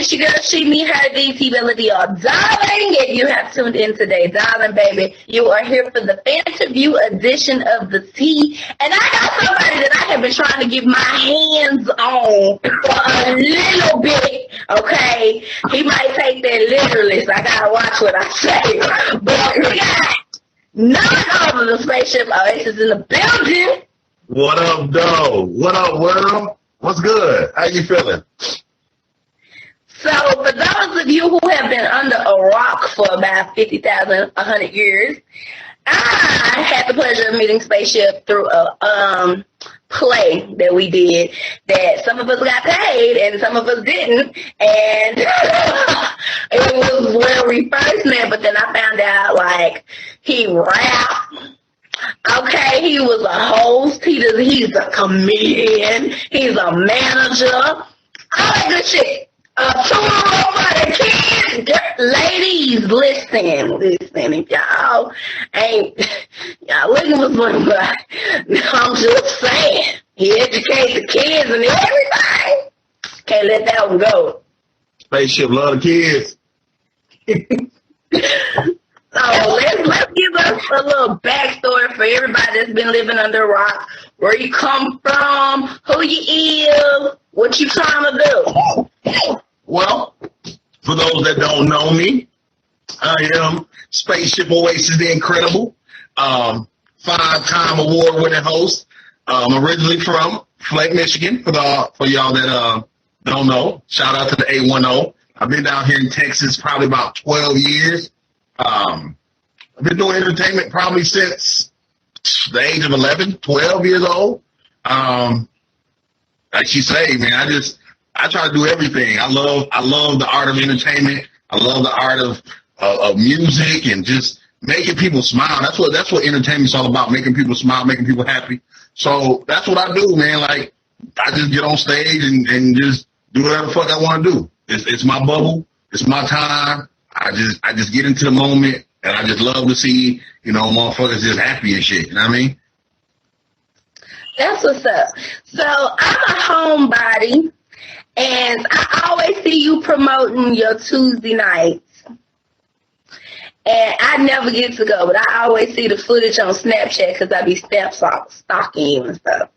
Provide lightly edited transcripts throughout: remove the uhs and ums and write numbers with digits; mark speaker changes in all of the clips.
Speaker 1: it's your girl, She, Me, Her, DTBella, darling. If you have tuned in today, darling, baby, you are here for the FAN-Terview edition of the Tea. And I got somebody that I have been trying to get my hands on for a little bit, okay? He might take that literally, so I gotta watch what I say. But we got none other than Spaceship Ohayses in the building.
Speaker 2: What up, though? What up, world? What's good? How you feeling?
Speaker 1: So, for those of you who have been under a rock for about 50,000, 100 years, I had the pleasure of meeting Spaceship through a play that we did that some of us got paid and some of us didn't. And it was where we first met, but then I found out, like, he rapped. Okay, he was a host. He's a comedian. He's a manager. All that good shit. For the kids, ladies, listen. If y'all looking for something, but I'm just saying, he educates the kids and everything. Can't let that one go.
Speaker 2: Spaceship love the kids.
Speaker 1: So let's give us a little backstory for everybody that's been living under a rock. Where you come from, who you is, what you trying to do.
Speaker 2: Well, for those that don't know me, I am Spaceship Ohayses the Incredible, 5-time award-winning host. Originally from Flake, Michigan. For y'all that don't know, shout out to the 810. I've been down here in Texas probably about 12 years. I've been doing entertainment probably since the age of 11, 12 years old. Like she say, man, I try to do everything. I love the art of entertainment. I love the art of music and just making people smile. That's what entertainment's all about, making people smile, making people happy. So that's what I do, man. Like, I just get on stage and just do whatever the fuck I want to do. It's my bubble. It's my time. I just get into the moment, and I just love to see, motherfuckers just happy and shit. You know what I mean?
Speaker 1: That's what's up. So I'm a homebody, and I always see you promoting your Tuesday nights. And I never get to go, but I always see the footage on Snapchat because I be stalking you and stuff.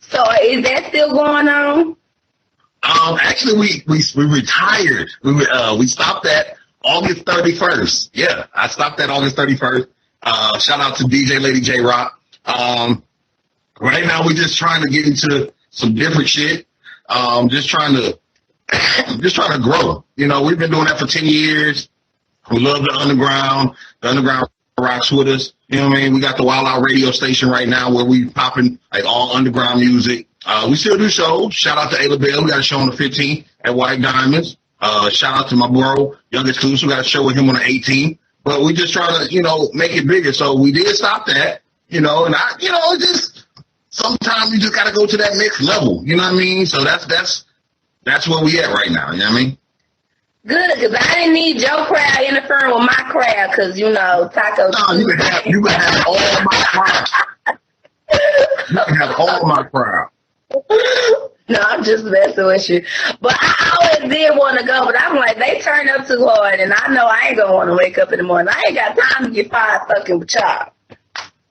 Speaker 1: So is that still going on?
Speaker 2: Actually, we retired. We stopped that August 31st. Yeah, I stopped that August 31st. Shout out to DJ Lady J Rock. Right now, we're just trying to get into some different shit. Just trying to grow. We've been doing that for 10 years. We love the underground. The underground rocks with us. You know what I mean? We got the Wild Out radio station right now where we popping like all underground music. We still do shows. Shout out to Ayla Bell. We got a show on the 15th at White Diamonds. Shout out to my bro, Youngest Clues. We got a show with him on the 18th. But we just trying to, make it bigger. So we did stop that, and just sometimes you just got to go to that next level. You know what I mean? So that's where we at right now. You know what I mean?
Speaker 1: Good, because I didn't need your crowd interfering with my crowd, because, Taco.
Speaker 2: No, you can have all my crowd. You can have all my crowd.
Speaker 1: No, I'm just messing with you. But I always did want to go, but I'm like, they turn up too hard, and I know I ain't going to want to wake up in the morning. I ain't got time to get fired fucking with y'all.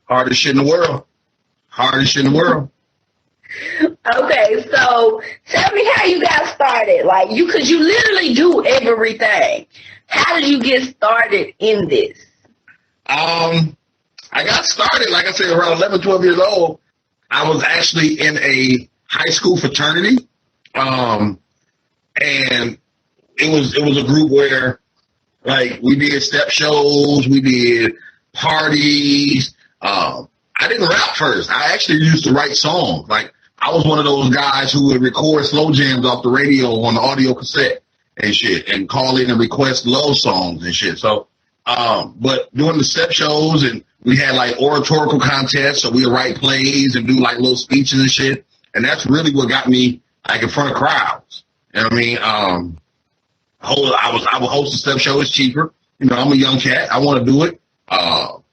Speaker 2: Hardest shit in the world. Hardest shit in the world.
Speaker 1: Okay, so tell me how you got started. Like, because you literally do everything. How did you get started in this?
Speaker 2: I got started, like I said, around 11, 12 years old. I was actually in a high school fraternity. And it was a group where, like, we did step shows, we did parties. I didn't rap first. I actually used to write songs. Like, I was one of those guys who would record slow jams off the radio on the audio cassette and shit and call in and request love songs and shit. So, but doing the step shows, and we had like oratorical contests, so we would write plays and do like little speeches and shit. And that's really what got me like in front of crowds. You know what I mean? I would host a step show. It's cheaper. I'm a young cat. I want to do it.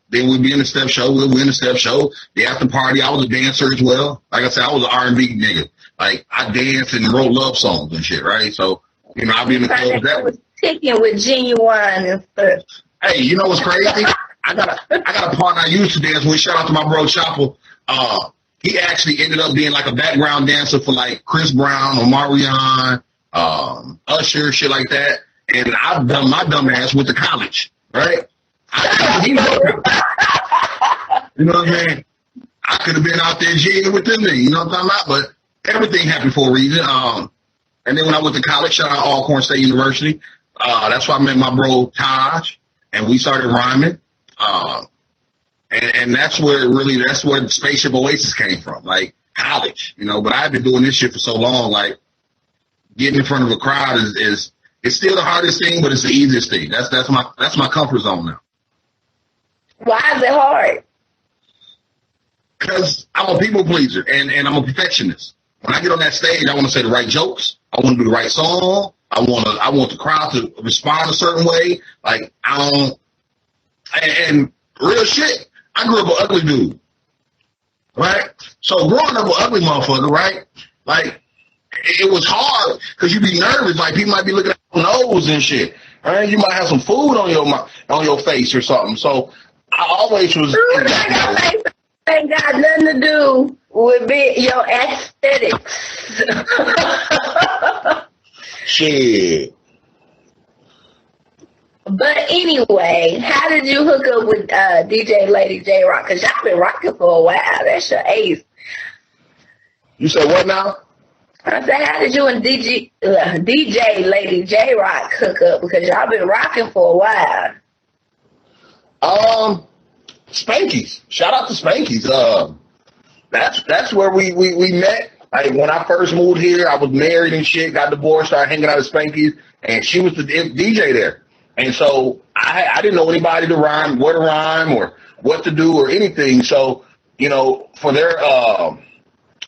Speaker 2: Then we'd be in the step show. We'd win the step show. The after party, I was a dancer as well. Like I said, I was an R&B nigga. Like, I danced and wrote love songs and shit, right? So, You know, I'll be in the club that way.
Speaker 1: Ticking with Genuine and stuff.
Speaker 2: Hey, you know what's crazy? I got a partner I used to dance with. Shout out to my bro Chopper. He actually ended up being like a background dancer for like Chris Brown, Omarion, Usher, shit like that. And I've done my dumb ass with the college, right? You know what I mean? I could have been out there jigging with them, you know what I'm talking about? But everything happened for a reason. And then when I went to college, shout out Alcorn State University. That's why I met my bro Taj, and we started rhyming. And that's where Spaceship Ohayses came from, like college, you know. But I've been doing this shit for so long, like getting in front of a crowd is it's still the hardest thing, but it's the easiest thing. That's my comfort zone now.
Speaker 1: Why is it hard?
Speaker 2: Because I'm a people pleaser and I'm a perfectionist. When I get on that stage, I want to say the right jokes. I want to do the right song. I want the crowd to respond a certain way. Like and real shit. I grew up an ugly dude, right? So growing up an ugly motherfucker, right? Like it was hard because you be nervous. Like people might be looking at your nose and shit. Right? You might have some food on your face or something. So I always was.
Speaker 1: Ain't got nothing to do with your aesthetics.
Speaker 2: Shit.
Speaker 1: But anyway, how did you hook up with DJ Lady J Rock? Because y'all been rocking for a while. That's your ace.
Speaker 2: You said what now?
Speaker 1: I said, how did you and DJ Lady J Rock hook up? Because y'all been rocking for a while.
Speaker 2: Spankies. Shout out to Spankies. That's where we met. Like when I first moved here, I was married and shit, got divorced, started hanging out at Spankies, and she was the DJ there. And so I didn't know anybody to rhyme, where to rhyme or what to do or anything. So, you know, for their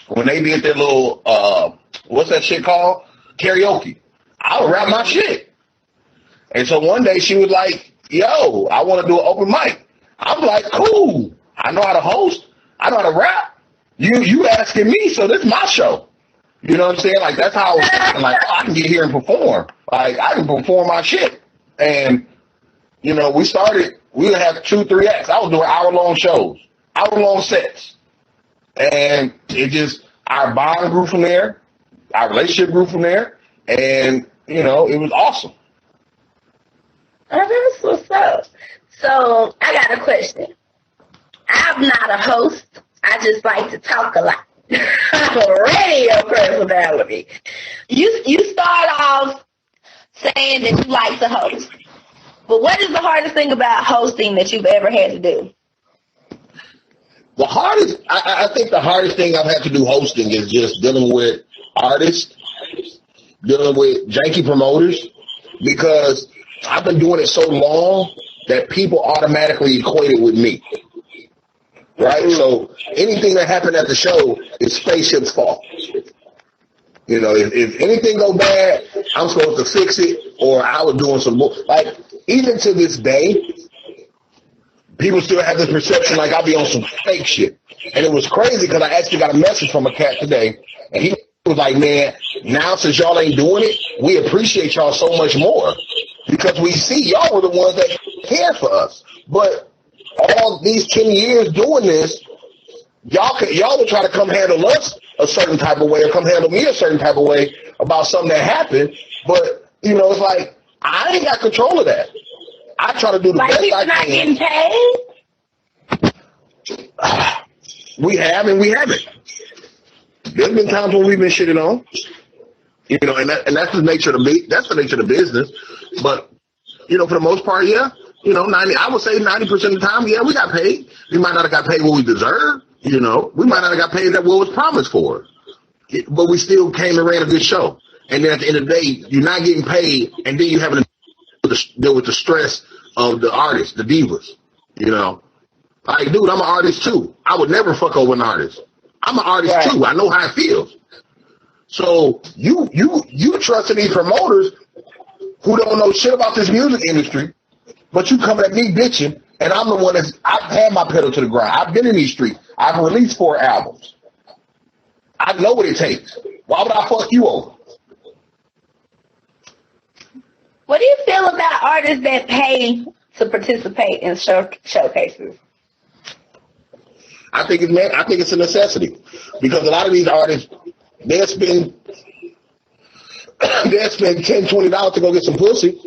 Speaker 2: when they did their little what's that shit called? Karaoke. I would rap my shit. And so one day she was like, yo, I want to do an open mic. I'm like, cool. I know how to host. I know how to rap. You asking me, so this is my show. You know what I'm saying? Like, that's how I was thinking. Like, oh, I can get here and perform. Like, I can perform my shit. And, you know, we would have 2-3 acts. I was doing hour-long shows, hour-long sets. And our bond grew from there. Our relationship grew from there. And, you know, it was awesome.
Speaker 1: Oh, that's what's up. So, I got a question. I'm not a host. I just like to talk a lot. I'm a radio personality. You start off saying that you like to host. But what is the hardest thing about hosting that you've ever had to do?
Speaker 2: I think the hardest thing I've had to do hosting is just dealing with artists, dealing with janky promoters, because I've been doing it so long that people automatically equate it with me. Right? So anything that happened at the show is Spaceship's fault. You know, if anything go bad, I'm supposed to fix it, or I was doing some more. Like, even to this day, people still have this perception like I'll be on some fake shit. And it was crazy because I actually got a message from a cat today, and he was like, man, now since y'all ain't doing it, we appreciate y'all so much more because we see y'all were the ones that care for us. But all these 10 years doing this, y'all would try to come handle us a certain type of way or come handle me a certain type of way about something that happened. But, you know, it's like, I ain't got control of that. I try to do the best I can. Like people not getting paid? We have and we haven't. There's been times when we've been shitted on. You know, and that's the nature of the business. But, you know, for the most part, yeah. You know, I would say 90% of the time, yeah, we got paid. We might not have got paid what we deserved. You know, we might not have got paid that what was promised for us. But we still came and ran a good show. And then at the end of the day, you're not getting paid, and then you having to deal with the stress of the artists, the divas. You know, like, dude, I'm an artist too. I would never fuck over an artist. I'm an artist too. I know how it feels. So you trusting these promoters who don't know shit about this music industry. But you coming at me bitching, and I'm the one I've had my pedal to the ground. I've been in these streets. I've released 4 albums. I know what it takes. Why would I fuck you over?
Speaker 1: What do you feel about artists that pay to participate in showcases?
Speaker 3: I think it's a necessity because a lot of these artists they'll spend $10, $20 to go get some pussy,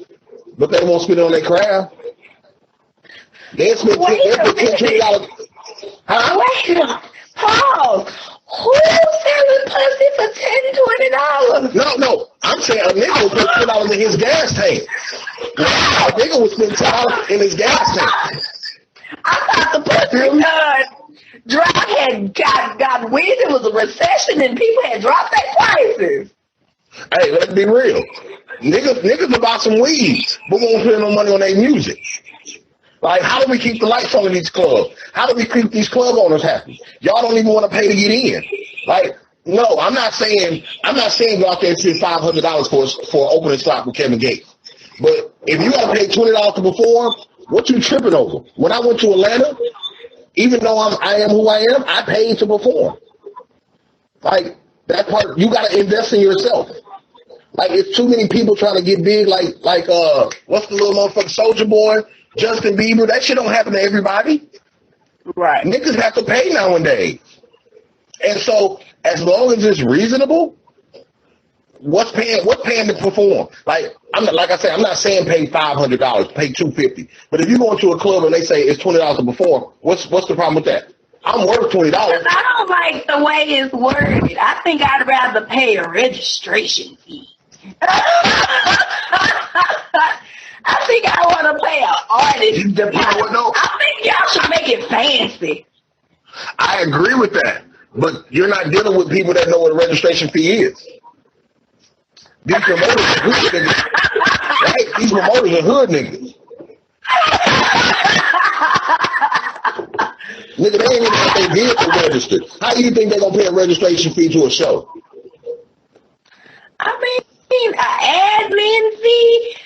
Speaker 3: but they won't spend it on their craft. They'll spend $10, $20. Huh?
Speaker 1: Wait a minute. Pause. Who's selling pussy for $10, $20?
Speaker 3: No. I'm saying a nigga will put $10 in his gas tank. A nigga will spend $10 in his gas tank.
Speaker 1: I thought the pussy drop had got wind. It was a recession and people had dropped their prices.
Speaker 3: Hey, let's be real. Niggas about some weeds, but won't spend no money on their music. Like, how do we keep the lights on in these clubs? How do we keep these club owners happy? Y'all don't even want to pay to get in. Like, no, I'm not saying go out there and spend $500 for an opening slot with Kevin Gates. But if you got to pay $20 to perform, what you tripping over? When I went to Atlanta, even though I am who I am, I paid to perform. Like, that part, you got to invest in yourself. Like, it's too many people trying to get big, like what's the little motherfucker, Soulja Boy, Justin Bieber. That shit don't happen to everybody.
Speaker 1: Right.
Speaker 3: Niggas have to pay nowadays. And so, as long as it's reasonable, what's paying to perform? Like I'm not saying pay $500, pay $250. But if you go into a club and they say it's $20 to perform, what's the problem with that? I'm worth $20.
Speaker 1: I don't like the way it's worded. I think I'd rather pay a registration fee. I think I want to pay an artist deposit. I think y'all should make it fancy.
Speaker 3: I agree with that, but you're not dealing with people that know what a registration fee is. These promoters are hood niggas. Right? These promoters are hood niggas. Nigga, they ain't even have their vehicle registered. How do you think they're going to pay a registration fee to a show?
Speaker 1: I mean, an admin fee,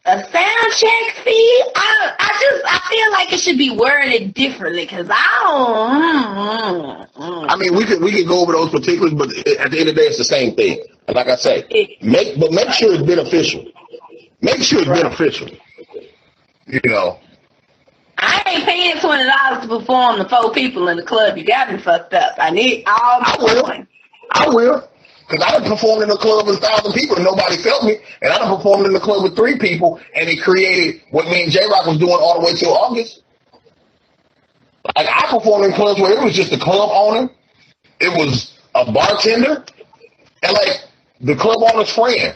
Speaker 1: a sound check fee. I feel like it should be worded differently because I don't.
Speaker 3: I mean, we can go over those particulars, but at the end of the day, it's the same thing. And like I say, make sure it's beneficial. Make sure it's beneficial. You know.
Speaker 1: I ain't paying $20 to perform to 4 people in the club. You got me fucked up. I need all my money.
Speaker 3: I will. Because I done performed in a club with 1,000 people and nobody felt me. And I done performed in the club with 3 people and it created what me and J-Rock was doing all the way till August. Like, I performed in clubs where it was just the club owner, it was a bartender, and, like, the club owner's friend.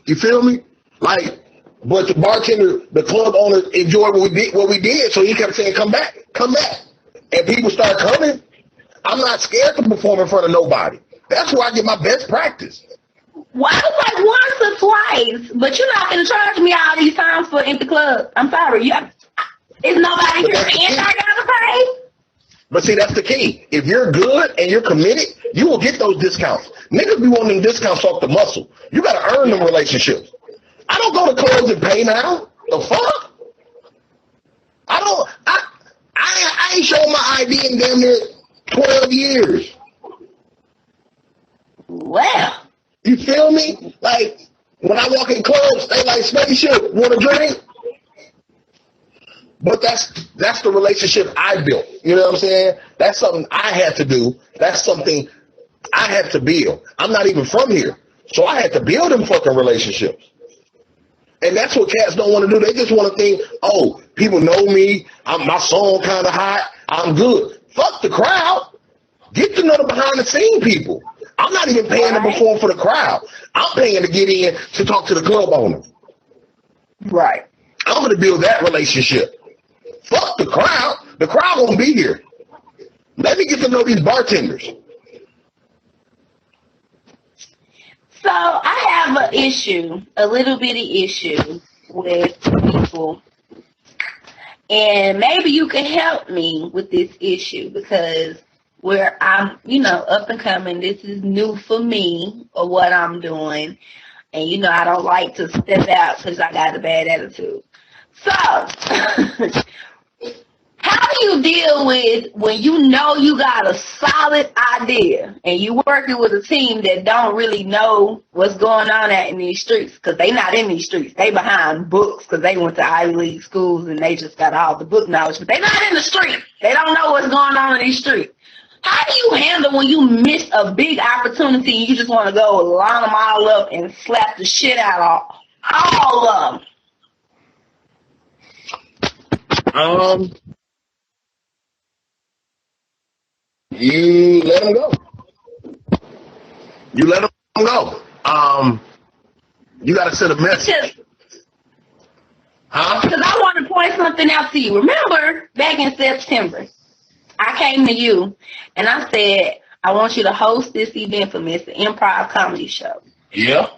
Speaker 3: You feel me? Like, but the bartender, the club owner enjoyed what we did, so he kept saying, come back. And people start coming. I'm not scared to perform in front of nobody. That's where I get my best practice.
Speaker 1: Well, I was like once or twice, but you're not going to charge me all these times for empty club. I'm sorry. Is nobody here saying I got to pay?
Speaker 3: But see, that's the key. If you're good and you're committed, you will get those discounts. Niggas be wanting them discounts off the muscle. You got to earn them relationships. I don't go to clubs and pay now. The fuck? I ain't showing my ID in damn near 12 years.
Speaker 1: Well.
Speaker 3: You feel me? Like, when I walk in clubs, they like, Spaceship, want a drink? But that's the relationship I built. You know what I'm saying? That's something I had to do. That's something I had to build. I'm not even from here. So I had to build them fucking relationships. And that's what cats don't want to do. They just want to think, oh, people know me. My song kind of hot. I'm good. Fuck the crowd. Get to know the behind the scene people. I'm not even paying to perform for the crowd. I'm paying to get in to talk to the club owner.
Speaker 1: Right.
Speaker 3: I'm going to build that relationship. Fuck the crowd. The crowd won't be here. Let me get to know these bartenders.
Speaker 1: So I have an issue, a little bitty issue with people. And maybe you can help me with this issue because where I'm, up and coming, this is new for me or what I'm doing. And, I don't like to step out because I got a bad attitude. So, How do you deal with when you know you got a solid idea and you working with a team that don't really know what's going on out in these streets? Because they not in these streets. They behind books because they went to Ivy League schools and they just got all the book knowledge. But they not in the street. They don't know what's going on in these streets. How do you handle when you miss a big opportunity and you just want to go line them all up and slap the shit out of all of them?
Speaker 3: You let them go. You let them go. You got to set a message. Huh?
Speaker 1: Because I want to point something out to you. Remember, back in September, I came to you and I said, I want you to host this event for me. It's an improv comedy show.
Speaker 3: Yeah.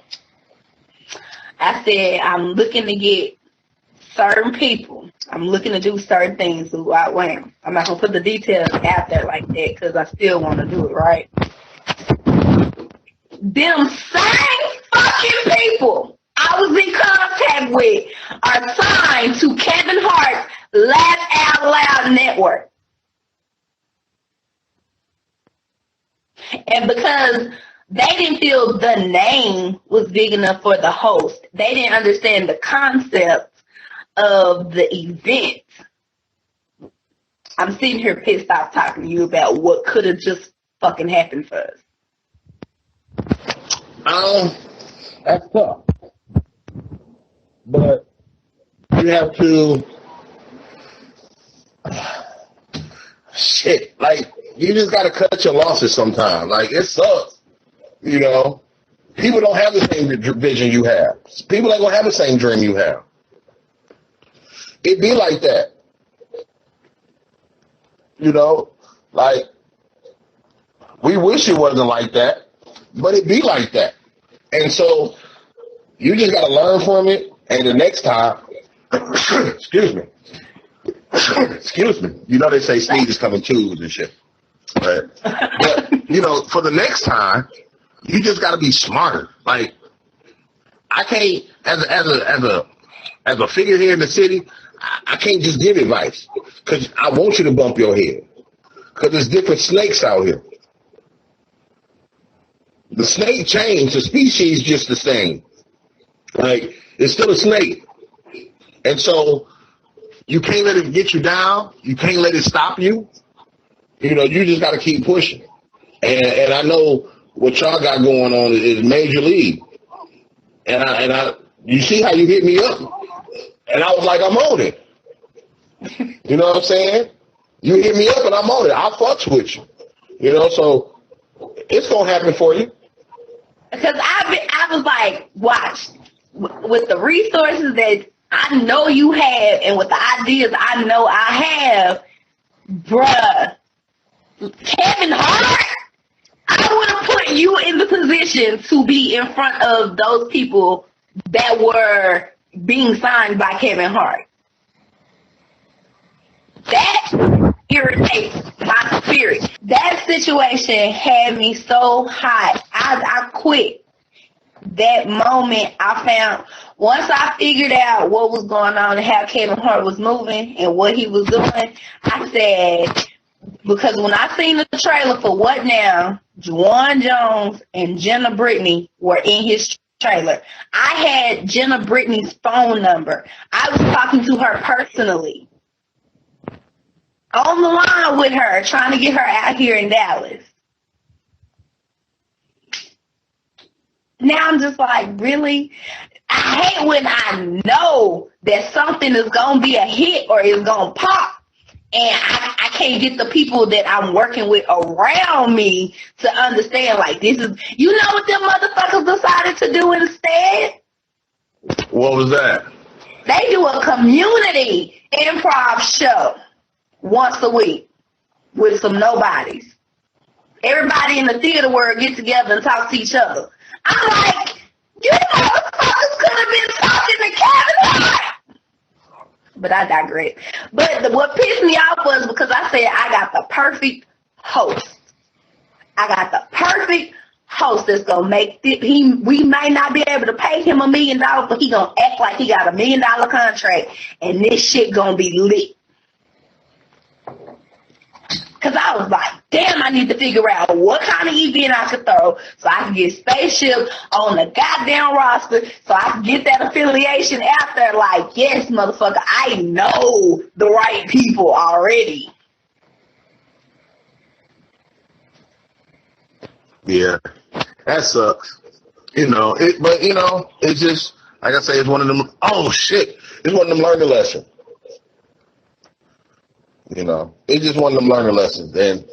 Speaker 1: I said, I'm looking to get certain people. I'm looking to do certain things who I am. I'm not going to put the details out there like that because I still want to do it, right? Them same fucking people I was in contact with are signed to Kevin Hart's Laugh Out Loud network. And because they didn't feel the name was big enough for the host, they didn't understand the concept of the event. I'm sitting here pissed off talking to you about what could have just fucking happened for us.
Speaker 3: That's tough. But you have to shit, like you just gotta cut your losses sometimes. Like it sucks. You know? People don't have the same vision you have. People ain't gonna have the same dream you have. It be like that. You know, like we wish it wasn't like that, but it be like that. And so you just gotta learn from it, and the next time excuse me. You know they say sneeze is coming twos and shit. Right? But you know, for the next time, you just gotta be smarter. Like I can't as a figure here in the city, I can't just give advice because I want you to bump your head because there's different snakes out here. The snake changed, the species just the same. Like it's still a snake, and so you can't let it get you down. You can't let it stop you. You know, you just got to keep pushing. And I know what y'all got going on is major league. And I you see how you hit me up. And I was like, I'm on it. You know what I'm saying? You hit me up and I'm on it. I fucks with you. You know, so it's going to happen for you.
Speaker 1: Because I was like, watch, with the resources that I know you have and with the ideas I know I have, bruh, Kevin Hart, I would have put you in the position to be in front of those people that were being signed by Kevin Hart. That irritates my spirit. That situation had me so hot. I quit. That moment I found, once I figured out what was going on and how Kevin Hart was moving and what he was doing, I said, because when I seen the trailer for What Now, Juwan Jones and Jenna Brittany were in his trailer. I had Jenna Brittany's phone number. I was talking to her personally. On the line with her, trying to get her out here in Dallas. Now I'm just like, really? I hate when I know that something is going to be a hit or is going to pop. And I can't get the people that I'm working with around me to understand, like, this is, you know what them motherfuckers decided to do instead?
Speaker 3: What was that?
Speaker 1: They do a community improv show once a week with some nobodies. Everybody in the theater world get together and talk to each other. I'm like, you motherfuckers could have been talking to Kevin Hart. But I digress. But what pissed me off was because I said I got the perfect host. I got the perfect host that's gonna make it. We might not be able to pay him $1 million, but he gonna act like he got $1 million contract, and this shit gonna be lit. Because I was like, damn, I need to figure out what kind of event I could throw so I can get Spaceship on the goddamn roster so I can get that affiliation out there. Like, yes, motherfucker, I know the right people already.
Speaker 3: Yeah, that sucks. It's just, like I say, it's one of them, oh shit, it's one of them learning lessons. It's just one of them learning lessons. And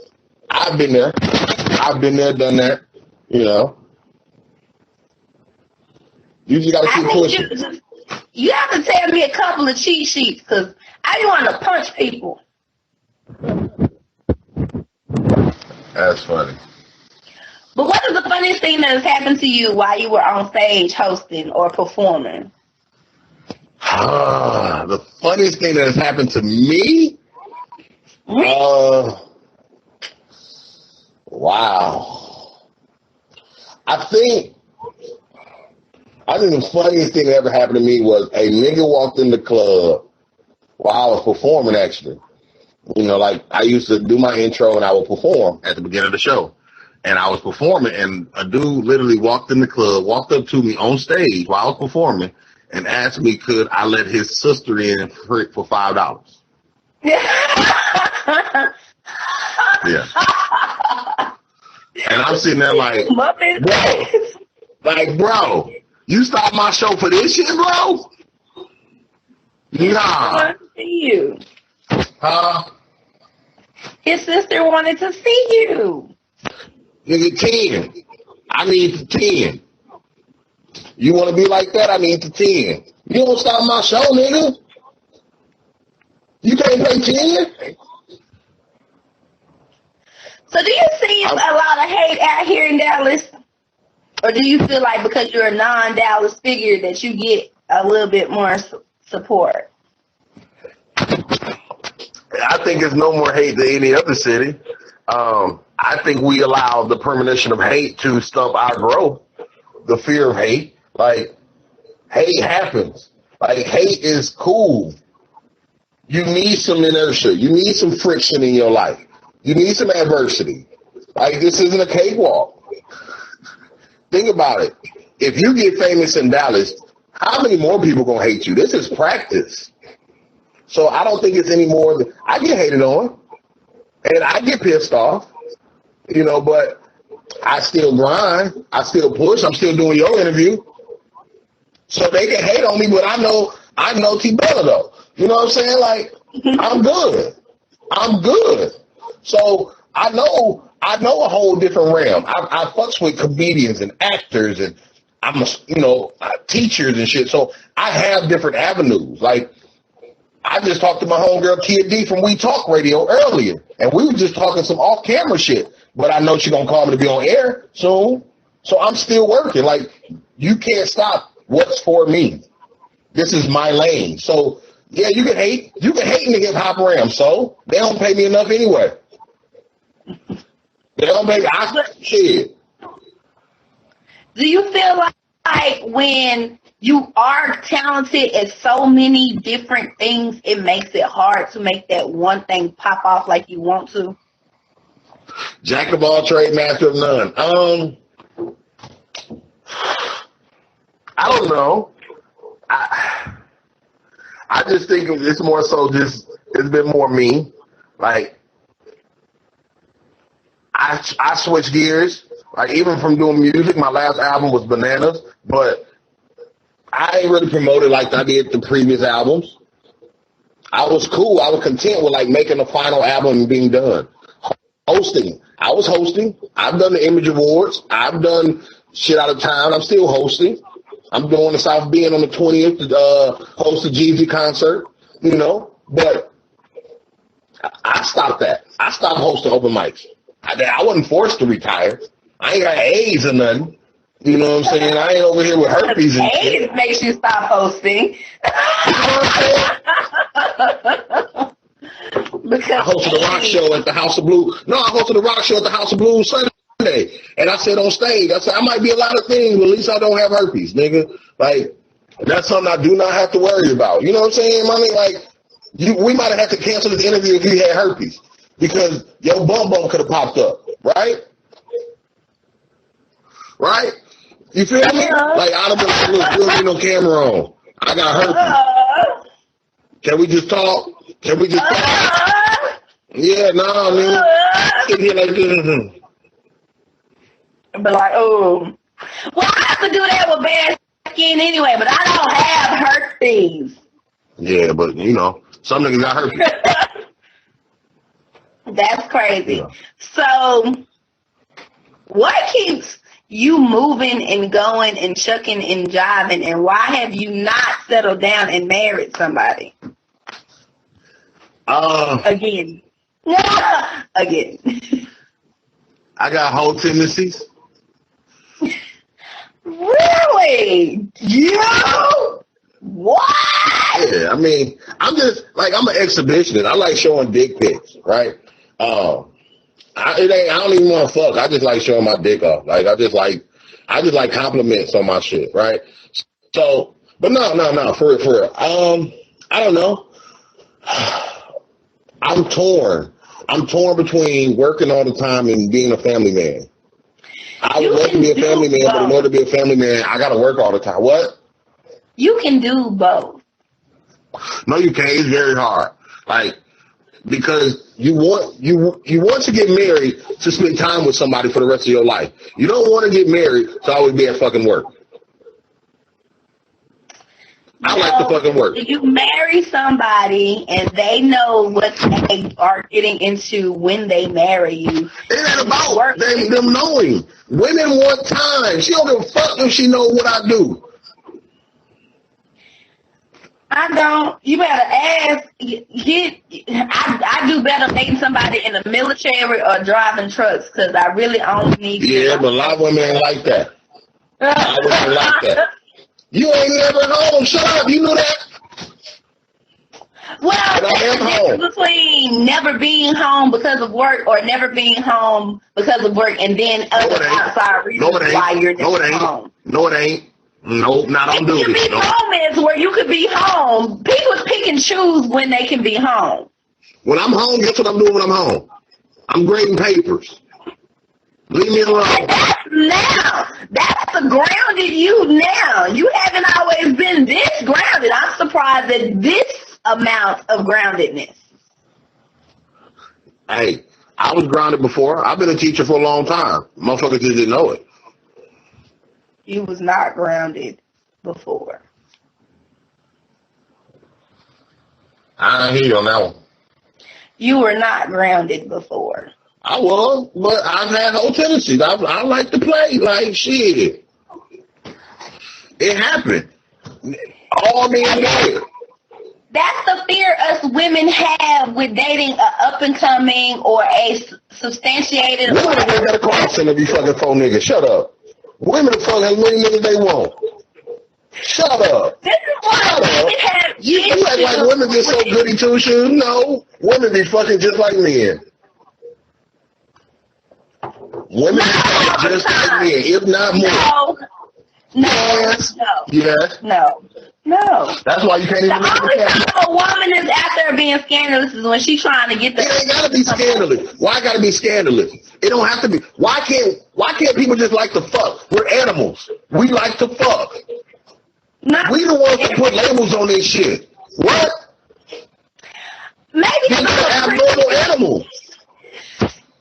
Speaker 3: I've been there, done that, You just got to keep pushing.
Speaker 1: You have to tell me a couple of cheat sheets because I didn't want to punch people.
Speaker 3: That's funny.
Speaker 1: But what is the funniest thing that has happened to you while you were on stage hosting or performing?
Speaker 3: The funniest thing that has happened to me? Wow. I think the funniest thing that ever happened to me was a nigga walked in the club while I was performing, actually. Like I used to do my intro and I would perform at the beginning of the show. And I was performing and a dude literally walked in the club, walked up to me on stage while I was performing and asked me could I let his sister in for $5. Yeah. And I'm sitting there like, bro, you stopped my show for this shit, bro? Nah.
Speaker 1: See you.
Speaker 3: Huh?
Speaker 1: His sister wanted to see you.
Speaker 3: Nigga, 10. I need 10. You want to be like that? I need 10. You don't stop my show, nigga. You can't pay 10?
Speaker 1: So do you see a lot of hate out here in Dallas? Or do you feel like because you're a non-Dallas figure that you get a little bit more support?
Speaker 3: I think it's no more hate than any other city. I think we allow the premonition of hate to stump our growth. The fear of hate. Like, hate happens. Like, hate is cool. You need some inertia. You need some friction in your life. You need some adversity. Like, this isn't a cakewalk. Think about it. If you get famous in Dallas, how many more people gonna hate you? This is practice. So I don't think it's any more than, I get hated on. And I get pissed off. But I still grind. I still push. I'm still doing your interview. So they can hate on me, but I know T-Bella though. You know what I'm saying? Like, I'm good. So I know a whole different realm. I fucks with comedians and actors and teachers and shit. So I have different avenues. Like, I just talked to my homegirl Kia D from We Talk Radio earlier, and we were just talking some off-camera shit. But I know she's gonna call me to be on air soon, so I'm still working. Like, you can't stop what's for me. This is my lane. So yeah, you can hate in the hip hop realm. So they don't pay me enough anyway. They don't pay me. Shit.
Speaker 1: Do you feel like when you are talented at so many different things, it makes it hard to make that one thing pop off like you want to?
Speaker 3: Jack of all trades, master of none. I don't know. I just think it's more so just, it's been more me. Like, I switch gears. Like, even from doing music, my last album was Bananas, but I ain't really promoted like I did the previous albums. I was cool. I was content with like making the final album and being done. Hosting. I was hosting. I've done the Image Awards. I've done shit out of town. I'm still hosting. I'm doing the South Bend on the 20th to host a Jeezy concert, But I stopped that. I stopped hosting open mics. I wasn't forced to retire. I ain't got AIDS or nothing. You know what I'm saying? I ain't over here with herpes and shit.
Speaker 1: AIDS makes you stop hosting. Because
Speaker 3: I hosted a rock show at the House of Blues. No, I hosted a rock show at the House of Blues Sunday. And I said on stage, I might be a lot of things, but at least I don't have herpes, nigga. Like, that's something I do not have to worry about. You know what I'm saying, mommy? Like, we might have had to cancel this interview if you had herpes. because your bum could have popped up, right? Right? You feel me? Like, I'd have been like, look, you don't need no camera on. I got herpes. Can we just talk? Can we just talk? Yeah, nah, man. Sitting here like this.
Speaker 1: But like, oh. Well, I have to do that with bad skin anyway, but I don't have herpes.
Speaker 3: Yeah, but, you know, some niggas got herpes.
Speaker 1: That's crazy.
Speaker 3: Yeah.
Speaker 1: So, what keeps you moving and going and shucking and jiving, and why have you not settled down and married somebody? Again. Again.
Speaker 3: I got whole tendencies.
Speaker 1: Really? You? What?
Speaker 3: Yeah, I mean, I'm just, like, I'm an exhibitionist. I like showing dick pics, right? I don't even want to fuck. I just like showing my dick off. Like, I just like compliments on my shit, right? So, but no, for real. I don't know. I'm torn. I'm torn between working all the time and being a family man. I would love to be a family man, but in order to be a family man, I gotta work all the time. What?
Speaker 1: You can do both.
Speaker 3: No, you can't. It's very hard. Like, because you want to get married to spend time with somebody for the rest of your life. You don't want to get married to always be at fucking work. I like to fucking work.
Speaker 1: You marry somebody and they know what they are getting into when they marry you.
Speaker 3: It ain't about them knowing. Women want time. She don't give a fuck if she know what I do.
Speaker 1: I don't. You better ask. I do better dating somebody in the military or driving trucks because I really only need.
Speaker 3: Yeah, but a lot of women ain't like that. A lot of women like that. You ain't never home. Shut up. You knew that.
Speaker 1: Well, there's a difference between never being home because of work or never being home because of work and then other outside reasons why you're never home.
Speaker 3: No, it ain't. Nope, not on duty.
Speaker 1: It can be moments where you could be home. People pick and choose when they can be home.
Speaker 3: When I'm home, guess what I'm doing when I'm home? I'm grading papers. Leave me alone.
Speaker 1: That's the grounded you now. You haven't always been this grounded. I'm surprised at this amount of groundedness.
Speaker 3: Hey, I was grounded before. I've been a teacher for a long time. Motherfuckers just didn't know it.
Speaker 1: You was not grounded before.
Speaker 3: I hear you on that one.
Speaker 1: You were not grounded before.
Speaker 3: I was, but I've had whole tendencies. I like to play like shit. It happened. All men know it.
Speaker 1: That's the fear us women have with dating a up and coming or a substantiated.
Speaker 3: Women ain't got a call center be fucking four niggas. Shut up. Women are fucking as many niggas they want. Shut up.
Speaker 1: This is why women have
Speaker 3: you act like women get so goody two shoes. No, women be fucking just like men. Women be just like men, if not more.
Speaker 1: No.
Speaker 3: That's why you can't even
Speaker 1: the only time a woman is out there being scandalous is when she's trying to get the.
Speaker 3: It ain't gotta be scandalous. Why gotta be scandalous? It don't have to be. Why can't people just like to fuck? We're animals. We like to fuck. We the ones that put labels on this shit. What?
Speaker 1: Maybe
Speaker 3: you're not abnormal animals.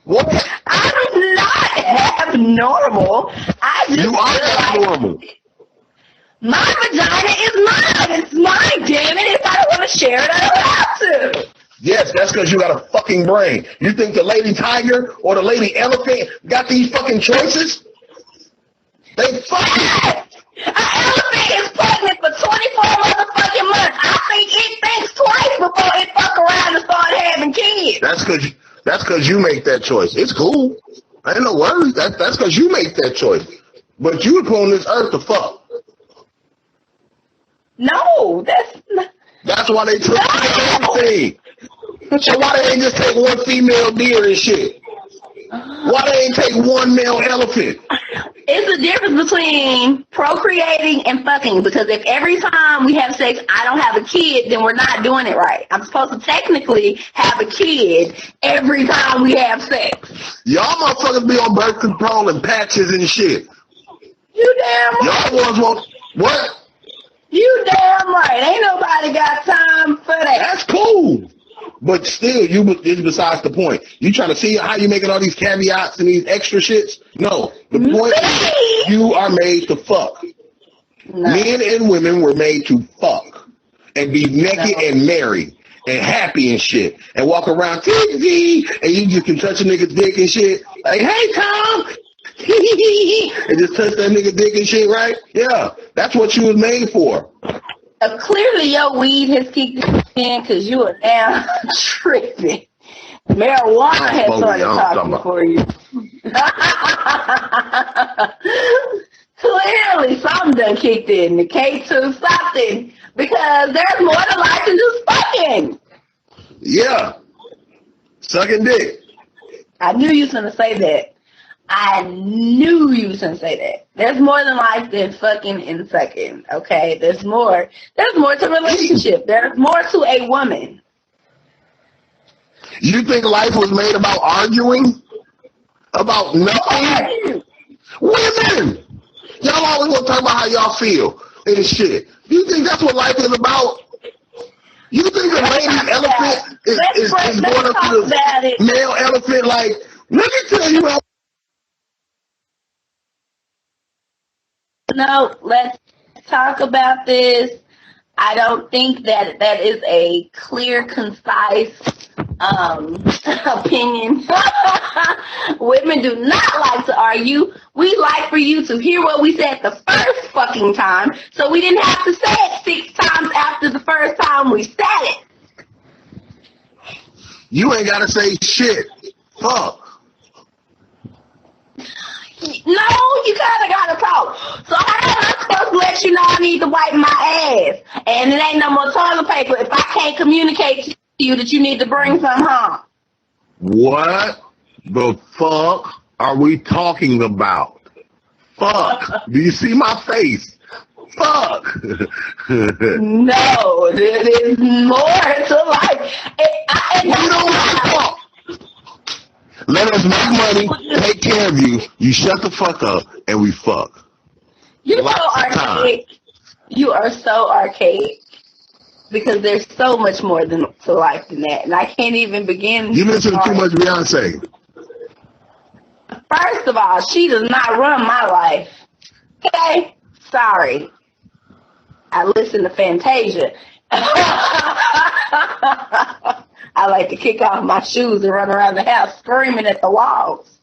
Speaker 3: What?
Speaker 1: I'm not abnormal.
Speaker 3: You are abnormal.
Speaker 1: My vagina is mine. It's mine, damn it. If I don't want to share it, I don't have to.
Speaker 3: Yes, that's because you got a fucking brain. You think the lady tiger or the lady elephant got these fucking choices? They fucking.
Speaker 1: An elephant is pregnant for 24 motherfucking months. I think it thinks twice before it fuck around and start having kids.
Speaker 3: That's because you make that choice. It's cool. I ain't no worries. That's because you make that choice. But you were put on this earth to fuck.
Speaker 1: No,
Speaker 3: that's why they took everything. So why they ain't just take one female deer and shit? Why they ain't take one male elephant?
Speaker 1: It's the difference between procreating and fucking, because if every time we have sex I don't have a kid, then we're not doing it right. I'm supposed to technically have a kid every time we have sex.
Speaker 3: Y'all motherfuckers be on birth control and patches and shit.
Speaker 1: You damn right.
Speaker 3: Y'all ones want what?
Speaker 1: You damn right. Ain't nobody got time for that.
Speaker 3: That's cool. But still, it's besides the point. You trying to see how you making all these caveats and these extra shits? No. The point is you are made to fuck. No. Men and women were made to fuck and be naked and married and happy and shit and walk around and you just can touch a nigga's dick and shit. Like, hey, Tom. And just touch that nigga dick and shit, right? Yeah. That's what you was made for.
Speaker 1: Clearly your weed has kicked in because you are now tripping. Marijuana has started talking for you. Clearly something done kicked in. The K2 something. Because there's more to life than just fucking.
Speaker 3: Yeah. Sucking dick.
Speaker 1: I knew you was going to say that. I knew you was going to say that. There's more than life than fucking and sucking, okay? There's more. There's more to relationship. There's more to a woman.
Speaker 3: You think life was made about arguing? About nothing? Women! Y'all always want to talk about how y'all feel and shit. You think that's what life is about? You think the lady elephant is going up to the male elephant like, let me tell you how.
Speaker 1: No, let's talk about this. I don't think that is a clear, concise opinion. Women do not like to argue. We like for you to hear what we said the first fucking time, so we didn't have to say it 6 times after the first time we said it.
Speaker 3: You ain't gotta say shit. Fuck.
Speaker 1: No, you gotta talk. So how am I supposed to let you know I need to wipe my ass? And it ain't no more toilet paper if I can't communicate to you that you need to bring some home.
Speaker 3: What the fuck are we talking about? Fuck. Do you see my face? Fuck.
Speaker 1: No, there is more to life.
Speaker 3: We don't like fuck. Let us make money, take care of you. You shut the fuck up, and we fuck.
Speaker 1: You're so archaic. You are so archaic. Because there's so much more to life than that. And I can't even begin.
Speaker 3: You listen to too much Beyonce.
Speaker 1: First of all, she does not run my life. Okay? Sorry. I listen to Fantasia. I like to kick off my shoes and run around the house screaming at the walls.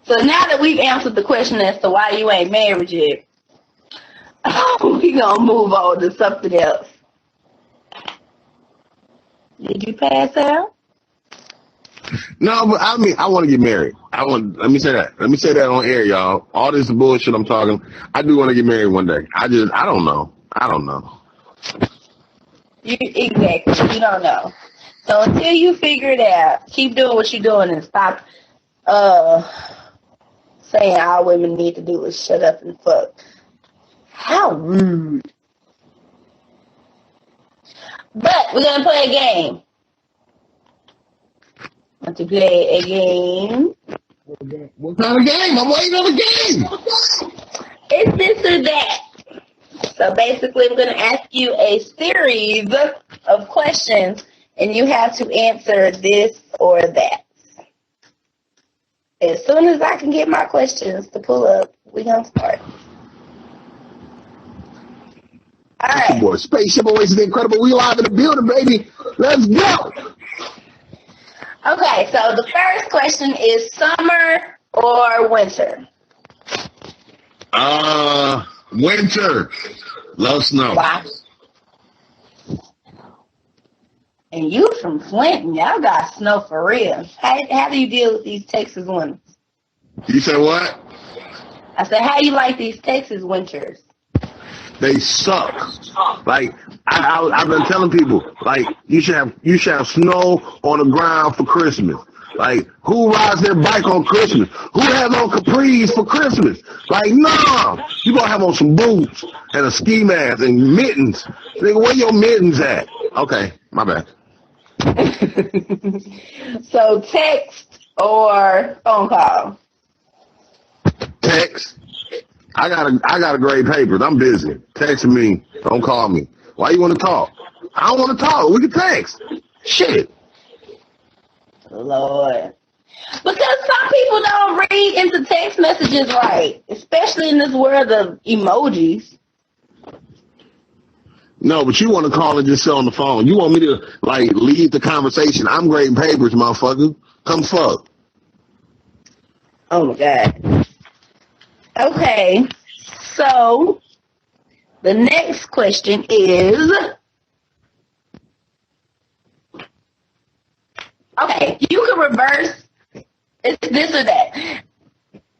Speaker 1: So now that we've answered the question as to why you ain't married yet, we gonna move on to something else. Did you pass out?
Speaker 3: No, but I mean, I want to get married. Let me say that. Let me say that on air, y'all. All this bullshit I'm talking, I do want to get married one day. I don't know.
Speaker 1: Exactly. You don't know. So until you figure it out, keep doing what you're doing and stop saying all women need to do is shut up and fuck. How rude. But we're going to play a game. Want to play a game?
Speaker 3: What kind of game? I'm waiting on the game.
Speaker 1: It's this or that. So basically, I'm going to ask you a series of questions, and you have to answer this or that. As soon as I can get my questions to pull up, we're going to start. All right.
Speaker 3: Boy, Spaceship Ohayses incredible. We live in the building, baby. Let's go.
Speaker 1: Okay, so the first question is summer or winter?
Speaker 3: Winter. Love snow.
Speaker 1: Wow. And you from Flint, y'all got snow for real. How do you deal with these Texas winters?
Speaker 3: You said what?
Speaker 1: I said, how you like these Texas winters?
Speaker 3: They suck. Like I've been telling people, like you should have snow on the ground for Christmas. Like, who rides their bike on Christmas? Who has on capris for Christmas? Like, nah. You gonna have on some boots and a ski mask and mittens. Nigga, where your mittens at? Okay, my bad.
Speaker 1: So text or phone call?
Speaker 3: Text. I gotta grade papers. I'm busy. Text me. Don't call me. Why you want to talk? I don't want to talk. We can text. Shit.
Speaker 1: Lord. Because some people don't read into text messages right, especially in this world of emojis.
Speaker 3: No, but you want to call and just sit on the phone. You want me to, like, lead the conversation. I'm grading papers, motherfucker. Come fuck.
Speaker 1: Oh, my God. Okay, so the next question is, okay, you can reverse, it's this or that.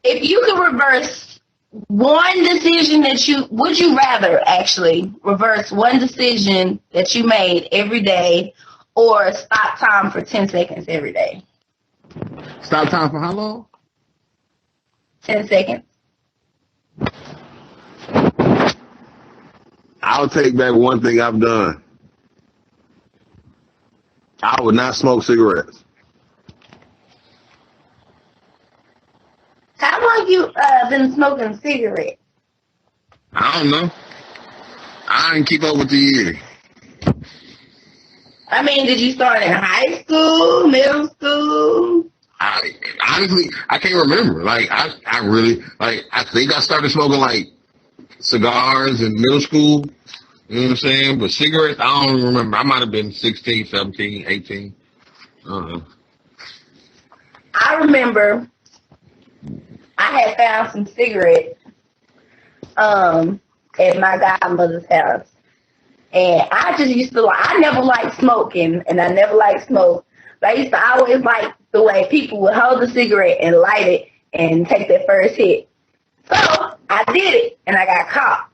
Speaker 1: If you could reverse one decision would you rather actually reverse one decision that you made every day or stop time for 10 seconds every day?
Speaker 3: Stop time for how long?
Speaker 1: 10 seconds.
Speaker 3: I'll take back one thing I've done. I would not smoke cigarettes.
Speaker 1: How long you been smoking cigarettes?
Speaker 3: I don't know. I didn't keep up with the year.
Speaker 1: I mean, did you start in high school, middle school?
Speaker 3: Honestly, I can't remember. Like, I really, like, I think I started smoking, like, cigars in middle school. You know what I'm saying? But cigarettes, I don't remember. I might have been 16, 17, 18. I don't know.
Speaker 1: I remember I had found some cigarettes at my godmother's house. And I just used to, I never liked smoking, and I never liked smoke. But I used to always like the way people would hold the cigarette and light it and take their first hit. So I did it, and I got caught.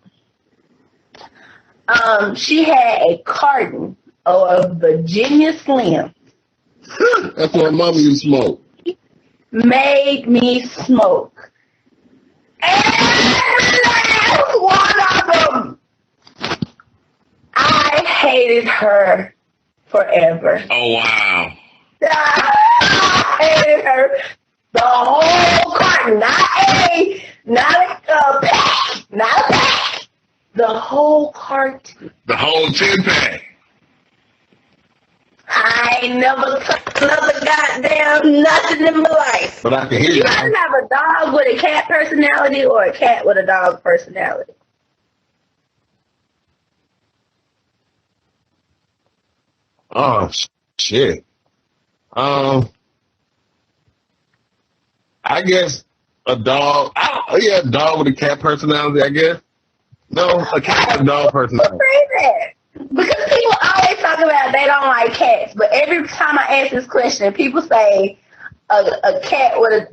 Speaker 1: She had a carton of Virginia Slim.
Speaker 3: That's what mama used to smoke.
Speaker 1: Made me smoke. Every last one of them. I hated her forever.
Speaker 3: Oh, wow.
Speaker 1: I hated her. The whole carton, not a pack. The whole carton.
Speaker 3: The whole 10-pack.
Speaker 1: I ain't never took another goddamn nothing in my life.
Speaker 3: But I can hear you.
Speaker 1: You either have a dog with a cat personality or a cat with a dog personality.
Speaker 3: Oh, shit. I guess a dog. A dog with a cat personality, I guess. No, a cat with a dog personality.
Speaker 1: Because people always talk about they don't like cats, but every time I ask this question, people say a dog with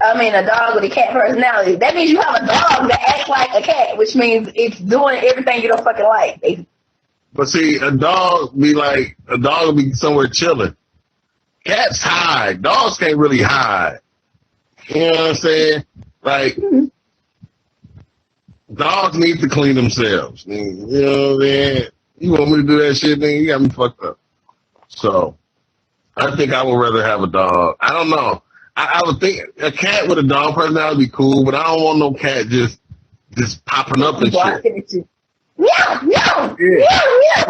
Speaker 1: a cat personality. That means you have a dog that acts like a cat, which means it's doing everything you don't fucking like.
Speaker 3: But see, a dog will be somewhere chilling. Cats hide. Dogs can't really hide. You know what I'm saying? Like, dogs need to clean themselves. You know what I'm saying? You want me to do that shit, nigga? You got me fucked up. So, I think I would rather have a dog. I don't know. I would think a cat with a dog personality would be cool, but I don't want no cat just popping up and shit.
Speaker 1: Meow, meow,
Speaker 3: yeah.
Speaker 1: meow,
Speaker 3: meow.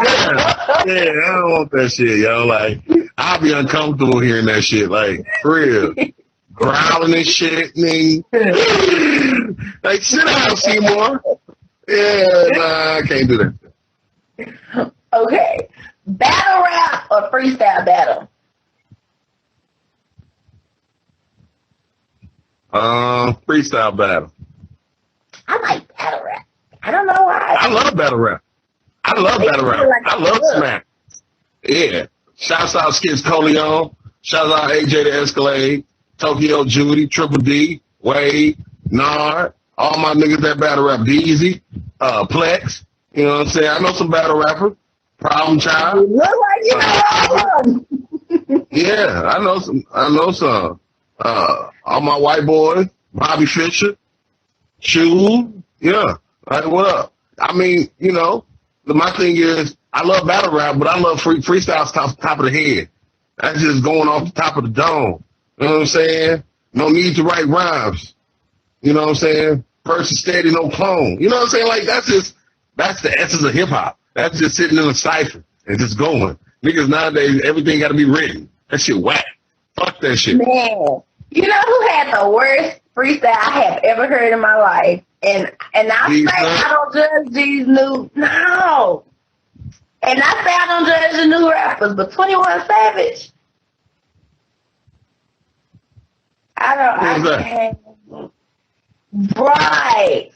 Speaker 3: Yeah, I don't want that shit, yo. Like, I'll be uncomfortable hearing that shit. Like, for real. Growling and shit, nigga. Like, sit down, Seymour. Yeah, nah, I can't do that.
Speaker 1: Okay. Battle rap or freestyle battle?
Speaker 3: Freestyle battle.
Speaker 1: I like battle rap. I don't know why.
Speaker 3: I love battle rap. I love smack. Yeah. Shouts out Skids Coleon. Shouts out AJ the Escalade. Tokyo Judy. Triple D. Wade. Nard. All my niggas that battle rap. Beezy. Plex. You know what I'm saying? I know some battle rappers. Problem Child.
Speaker 1: You look like you know all of them.
Speaker 3: Yeah, I know some. All my white boys, Bobby Fischer, Shoe, yeah. Like, what up? I mean, you know, my thing is, I love battle rap, but I love freestyles top of the head. That's just going off the top of the dome. You know what I'm saying? No need to write rhymes. You know what I'm saying? Person steady, no clone. You know what I'm saying? Like, that's the essence of hip hop. That's just sitting in a cipher and just going. Niggas nowadays, everything gotta be written. That shit whack. Fuck that shit.
Speaker 1: Man, you know who had the worst freestyle I have ever heard in my life? And I say I don't judge these new, no. And I say I don't judge the new rappers, but 21 Savage, I can't. Right.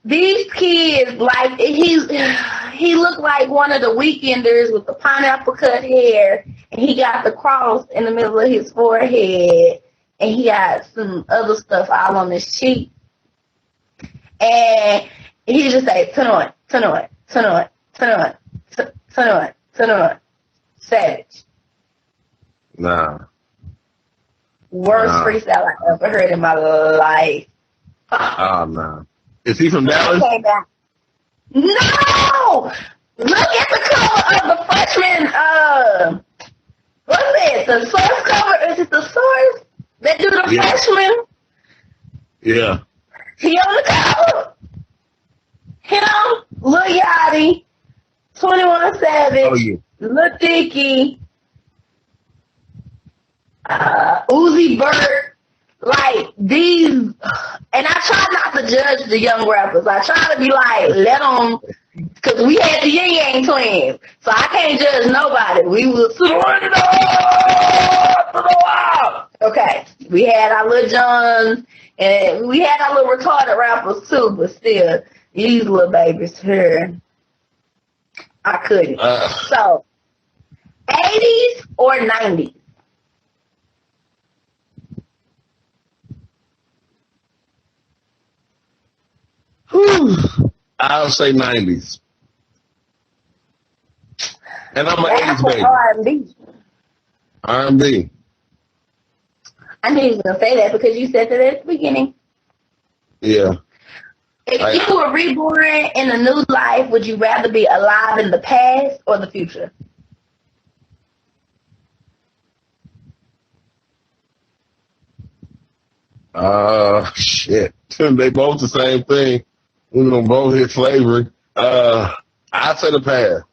Speaker 1: These kids, like, he looked like one of the Weekenders with the pineapple cut hair, and he got the cross in the middle of his forehead, and he got some other stuff all on his cheek. And he just say, turn on, Savage.
Speaker 3: Nah.
Speaker 1: Worst freestyle I ever heard in my life.
Speaker 3: Oh, nah. Is he from Dallas?
Speaker 1: No! Look at the cover of the freshman, what's it? The Source cover? Is it the Source that do the freshman?
Speaker 3: Yeah.
Speaker 1: He on the cover. Him, Lil Yachty, 21 Savage, Lil Dicky, Uzi Vert, like these, and I try not to judge the young rappers. I try to be like, let them, because we had the Yin Yang twins, so I can't judge nobody. We was surrender to the wall. Okay, we had our Lil Johns, and we had our little retarded rappers too, but still, these little babies here, I couldn't. So, 80s or 90s?
Speaker 3: I'll say 90s. And I'm an 80s baby.
Speaker 1: R&B.
Speaker 3: R&B.
Speaker 1: I knew you were going to say that because you said that at the beginning.
Speaker 3: Yeah.
Speaker 1: If you were reborn in a new life, would you rather be alive in the past or the future?
Speaker 3: Shit. They both the same thing. We're going to both hit slavery. I'd say the past.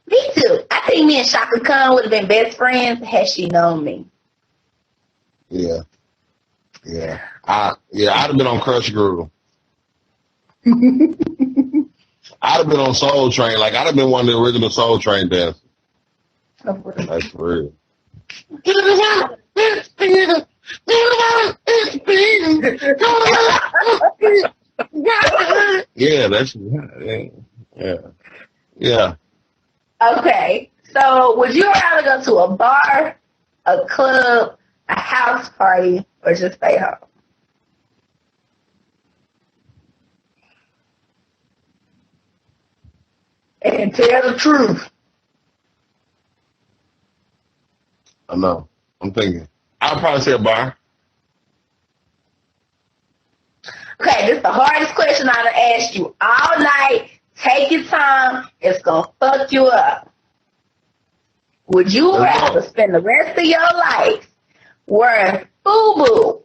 Speaker 1: Me too. I think me and Shaka Khan would have been best friends had she known me.
Speaker 3: Yeah. Yeah. I'd have been on Crush Groove. I'd have been on Soul Train. Like, I'd have been one of the original Soul Train dancers. That's for real. Yeah, that's, yeah.
Speaker 1: Okay, so would you rather go to a bar, a club, a house party, or just stay home? And tell the truth.
Speaker 3: I know. I'm thinking. I'll probably say a bar.
Speaker 1: Okay, this is the hardest question I've asked you all night. Take your time. It's going to fuck you up. Would you rather spend the rest of your life wearing FUBU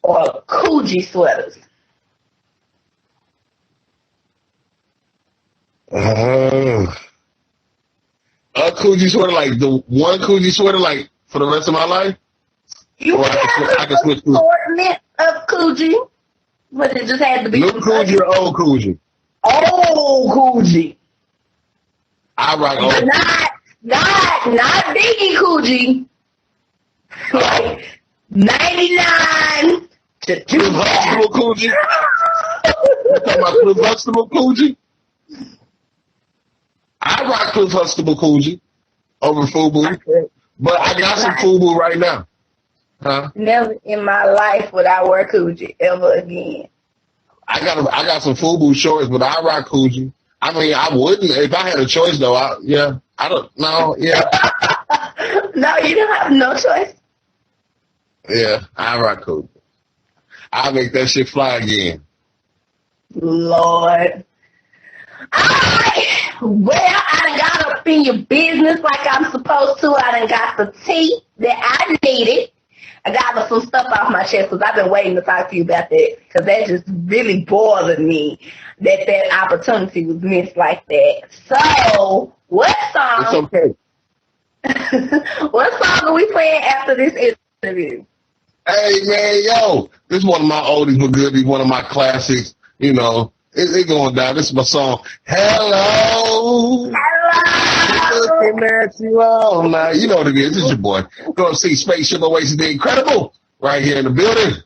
Speaker 1: or Coogee sweaters?
Speaker 3: A Coogee sweater, like the one Coogee sweater, like for the rest of my life?
Speaker 1: You
Speaker 3: or
Speaker 1: have
Speaker 3: I can switch to
Speaker 1: assortment of Coogee, but it just had to be
Speaker 3: new Coogee or old Coogee?
Speaker 1: Old Coogee.
Speaker 3: I rock old.
Speaker 1: Not Biggie Coogee. Like 99 to 2000.
Speaker 3: Huxtable Coogee? You talking about Cliff Huxtable Coogee? I rock Cliff Huxtable Coogee over FUBU, but I got some FUBU right now. Huh?
Speaker 1: Never in my life would I wear Coogee ever again.
Speaker 3: I got some FUBU shorts, but I rock Coogee. I mean, I wouldn't if I had a choice though. I don't know. Yeah.
Speaker 1: No, you don't have no choice.
Speaker 3: Yeah, I rock Kobe. I'll make that shit fly again.
Speaker 1: Lord. I done got up in your business like I'm supposed to. I done got the tea that I needed. I got some stuff off my chest because I've been waiting to talk to you about that because that just really bothered me that opportunity was missed like that. So, what song?
Speaker 3: It's okay.
Speaker 1: What song are we playing after this interview?
Speaker 3: Hey, man, yo, this is one of my oldies but goodies, one of my classics. You know, it going down. This is my song. Hello. Looking at you all night. You know what it is. This is your boy. Go and see Spaceship Ohayses, the Incredible, right here in the building.